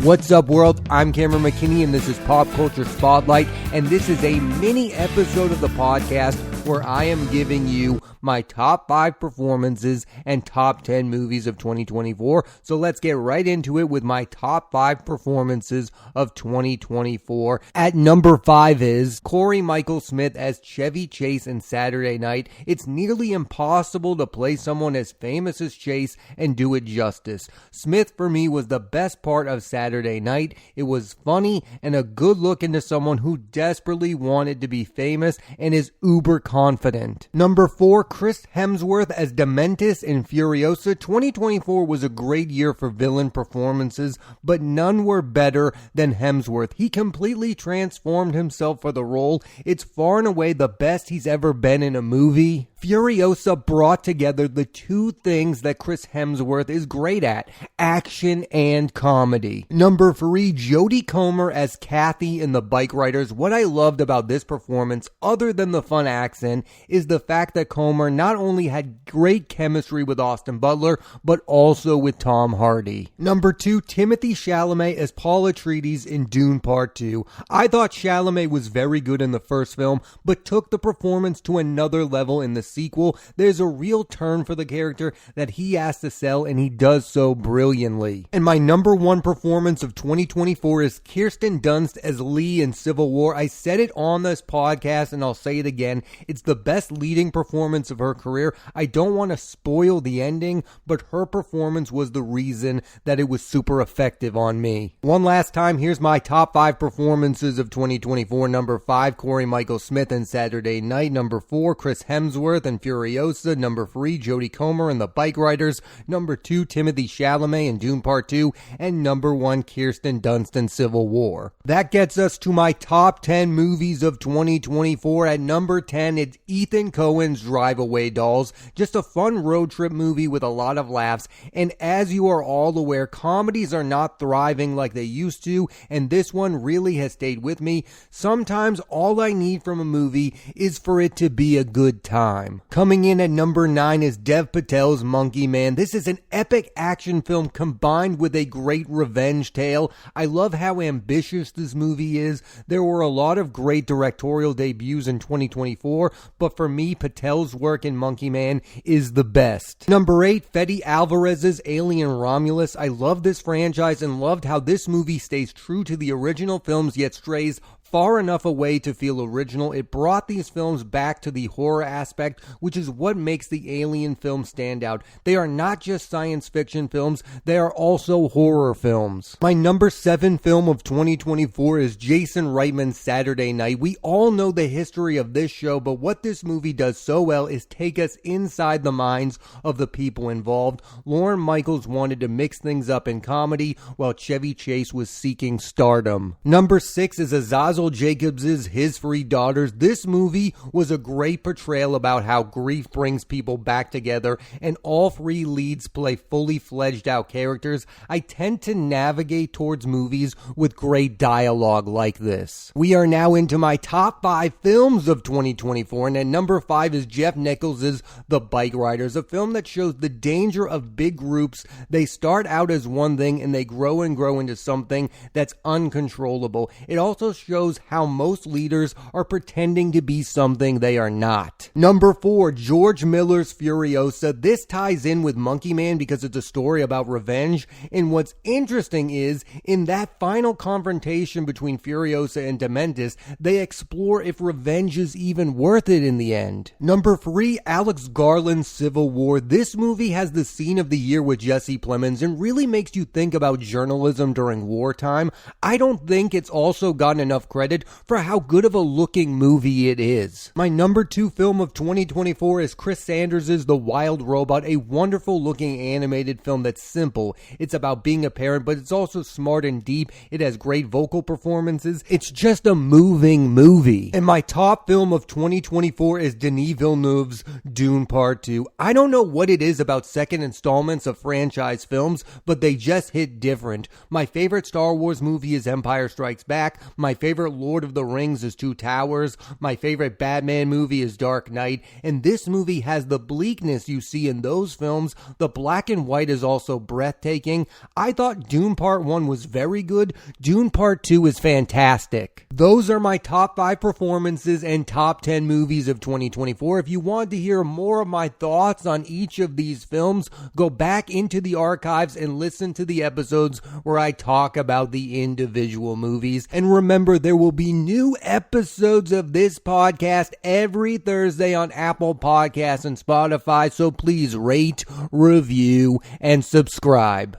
What's up, world? I'm Cameron McKinney, and this is Pop Culture Spotlight, and this is a mini episode of the podcast where I am giving you my top 5 performances and top 10 movies of 2024. So let's get right into it with my top 5 performances of 2024. At number 5 is Cory Michael Smith as Chevy Chase in Saturday Night. It's nearly impossible to play someone as famous as Chase and do it justice. Smith, for me, was the best part of Saturday Night. It was funny and a good look into someone who desperately wanted to be famous and is uber confident. Number 4, Chris Hemsworth as Dementis in Furiosa. 2024 was a great year for villain performances, but none were better than Hemsworth. He completely transformed himself for the role. It's far and away the best he's ever been in a movie. Furiosa brought together the two things that Chris Hemsworth is great at: action and comedy. Number 3, Jodie Comer as Kathy in The Bike Riders. What I loved about this performance, other than the fun accent, is the fact that Comer not only had great chemistry with Austin Butler, but also with Tom Hardy. Number 2, Timothée Chalamet as Paul Atreides in Dune Part 2. I thought Chalamet was very good in the first film, but took the performance to another level in the sequel. There's a real turn for the character that he has to sell, and he does so brilliantly. And my number 1 performance of 2024 is Kirsten Dunst as Lee in Civil War. I said it on this podcast, and I'll say it again. It's the best leading performance of her career. I don't want to spoil the ending, but her performance was the reason that it was super effective on me. One last time, here's my top 5 performances of 2024. Number 5, Cory Michael Smith in Saturday Night. Number 4, Chris Hemsworth in Furiosa. Number 3, Jodie Comer in The Bike Riders. Number 2, Timothée Chalamet in Dune Part 2. And number 1, Kirsten Dunst in Civil War. That gets us to my top 10 movies of 2024. At number 10, it's Ethan Coen's Drive Away Dolls. Just a fun road trip movie with a lot of laughs. And as you are all aware, comedies are not thriving like they used to, and this one really has stayed with me. Sometimes all I need from a movie is for it to be a good time. Coming in at number 9 is Dev Patel's Monkey Man. This is an epic action film combined with a great revenge tale. I love how ambitious this movie is. There were a lot of great directorial debuts in 2024, but for me, Patel's work in Monkey Man is the best. Number 8, Fede Alvarez's Alien Romulus. I love this franchise and loved how this movie stays true to the original films yet strays far enough away to feel original. It brought these films back to the horror aspect, which is what makes the Alien films stand out. They are not just science fiction films, they are also horror films. My number 7 film of 2024 is Jason Reitman's Saturday Night. We all know the history of this show, but what this movie does so well is take us inside the minds of the people involved. Lorne Michaels wanted to mix things up in comedy, while Chevy Chase was seeking stardom. Number 6 is Azazel Jacobs' His 3 Daughters. This movie was a great portrayal about how grief brings people back together, and all 3 leads play fully fledged out characters. I tend to navigate towards movies with great dialogue like this. We are now into my top 5 films of 2024, and at number 5 is Jeff Nichols' The Bike Riders, a film that shows the danger of big groups. They start out as one thing and they grow and grow into something that's uncontrollable. It also shows how most leaders are pretending to be something they are not. Number 4, George Miller's Furiosa. This ties in with Monkey Man because it's a story about revenge, and what's interesting is, in that final confrontation between Furiosa and Dementis, they explore if revenge is even worth it in the end. Number 3, Alex Garland's Civil War. This movie has the scene of the year with Jesse Plemons and really makes you think about journalism during wartime. I don't think it's also gotten enough credit for how good of a looking movie it is. My number 2 film of 2024 is Chris Sanders' The Wild Robot, a wonderful looking animated film that's simple. It's about being a parent, but it's also smart and deep. It has great vocal performances. It's just a moving movie. And my top film of 2024 is Denis Villeneuve's Dune Part 2. I don't know what it is about second installments of franchise films, but they just hit different. My favorite Star Wars movie is Empire Strikes Back. My favorite favorite Lord of the Rings is Two Towers. My favorite Batman movie is Dark Knight. And this movie has the bleakness you see in those films. The black and white is also breathtaking. I thought Dune Part 1 was very good. Dune Part 2 is fantastic. Those are my top 5 performances and top 10 movies of 2024. If you want to hear more of my thoughts on each of these films, go back into the archives and listen to the episodes where I talk about the individual movies. And remember, there will be new episodes of this podcast every Thursday on Apple Podcasts and Spotify, so please rate, review, and subscribe.